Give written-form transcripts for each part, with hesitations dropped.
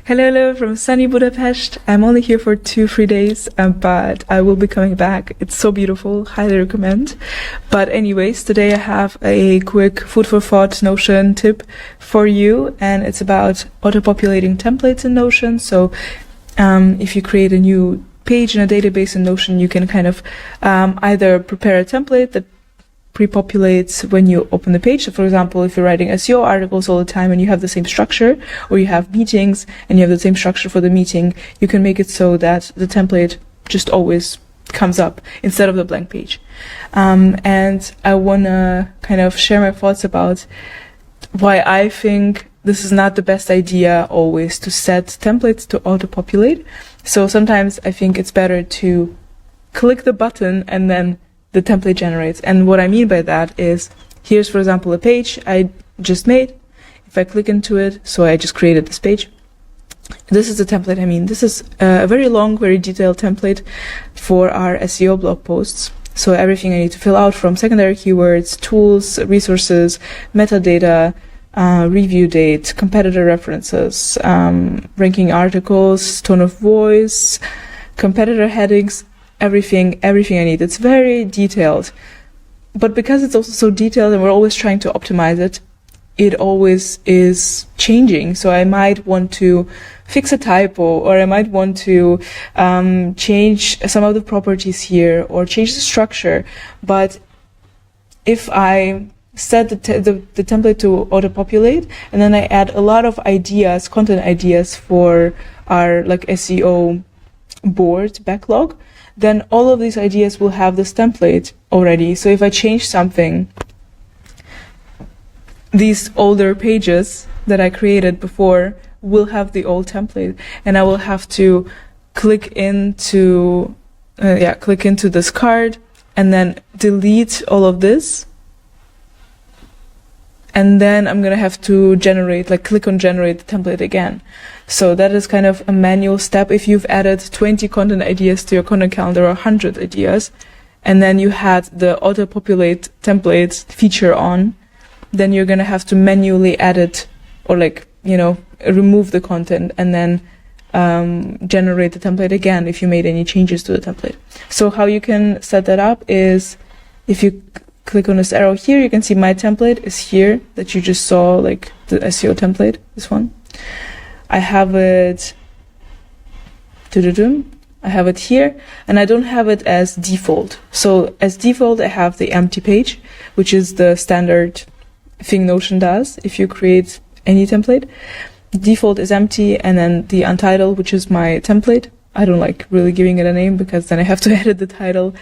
Hello from sunny Budapest. I'm only here for 2-3 days, but I will be coming back. It's so beautiful, highly recommend. But anyways, today I have a quick food for thought Notion tip for you, and it's about auto-populating templates in Notion. So if you create a new page in a database in Notion, you can kind of either prepare a template that pre-populates when you open the page. So for example, if you're writing SEO articles all the time and you have the same structure, or you have meetings and you have the same structure for the meeting, you can make it so that the template just always comes up instead of the blank page. And I want to kind of share my thoughts about why I think this is not the best idea always to set templates to auto-populate. So sometimes I think it's better to click the button and then the template generates. And what I mean by that is, here's for example a page I just made. If I click into it, so I just created this page. This is the template I mean. This is a very long, very detailed template for our SEO blog posts. So everything I need to fill out, from secondary keywords, tools, resources, metadata, review date, competitor references, ranking articles, tone of voice, competitor headings, everything I need. It's very detailed, but because it's also so detailed and we're always trying to optimize it, it always is changing. So I might want to fix a typo, or I might want to change some of the properties here, or change the structure. But if I set the template to auto-populate, and then I add a lot of ideas, content ideas for our like SEO board backlog, then all of these ideas will have this template already. So if I change something, these older pages that I created before will have the old template, and I will have to click into this card and then delete all of this. And then I'm going to have to click on generate the template again. So that is kind of a manual step. If you've added 20 content ideas to your content calendar, or 100 ideas, and then you had the auto-populate templates feature on, then you're going to have to manually add it, or remove the content, and then generate the template again if you made any changes to the template. So how you can set that up is, if you click on this arrow here, you can see my template is here, that you just saw, like the SEO template, this one. I have it, I have it here, and I don't have it as default. So as default, I have the empty page, which is the standard thing Notion does if you create any template. Default is empty, and then the untitled, which is my template. I don't like really giving it a name, because then I have to edit the title.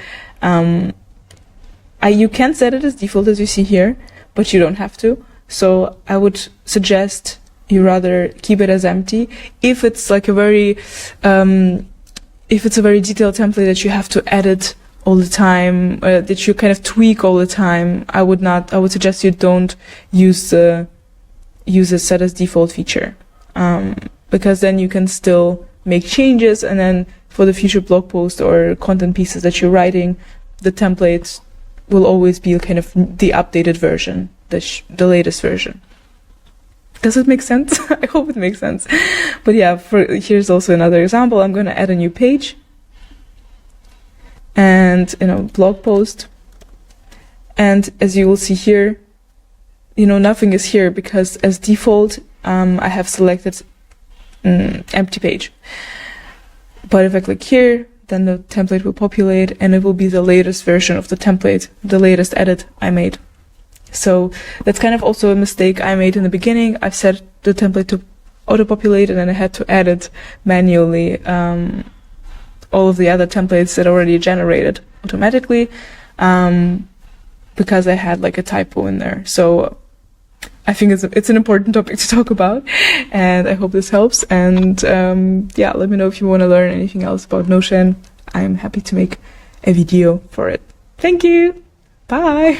You can set it as default, as you see here, but you don't have to. So I would suggest you rather keep it as empty. If it's like a very detailed template that you have to edit all the time, that you kind of tweak all the time, I would suggest you don't use the set as default feature, because then you can still make changes, and then for the future blog post or content pieces that you're writing, the template will always be kind of the updated version, the latest version. Does it make sense? I hope it makes sense. But yeah, here's also another example. I'm going to add a new page and blog post. And as you will see here, nothing is here, because as default, I have selected empty page. But if I click here, then the template will populate, and it will be the latest version of the template, the latest edit I made. So that's kind of also a mistake I made in the beginning. I've set the template to auto-populate, and then I had to edit manually all of the other templates that already generated automatically, because I had like a typo in there. So I think it's an important topic to talk about, and I hope this helps. And let me know if you want to learn anything else about Notion. I'm happy to make a video for it. Thank you. Bye.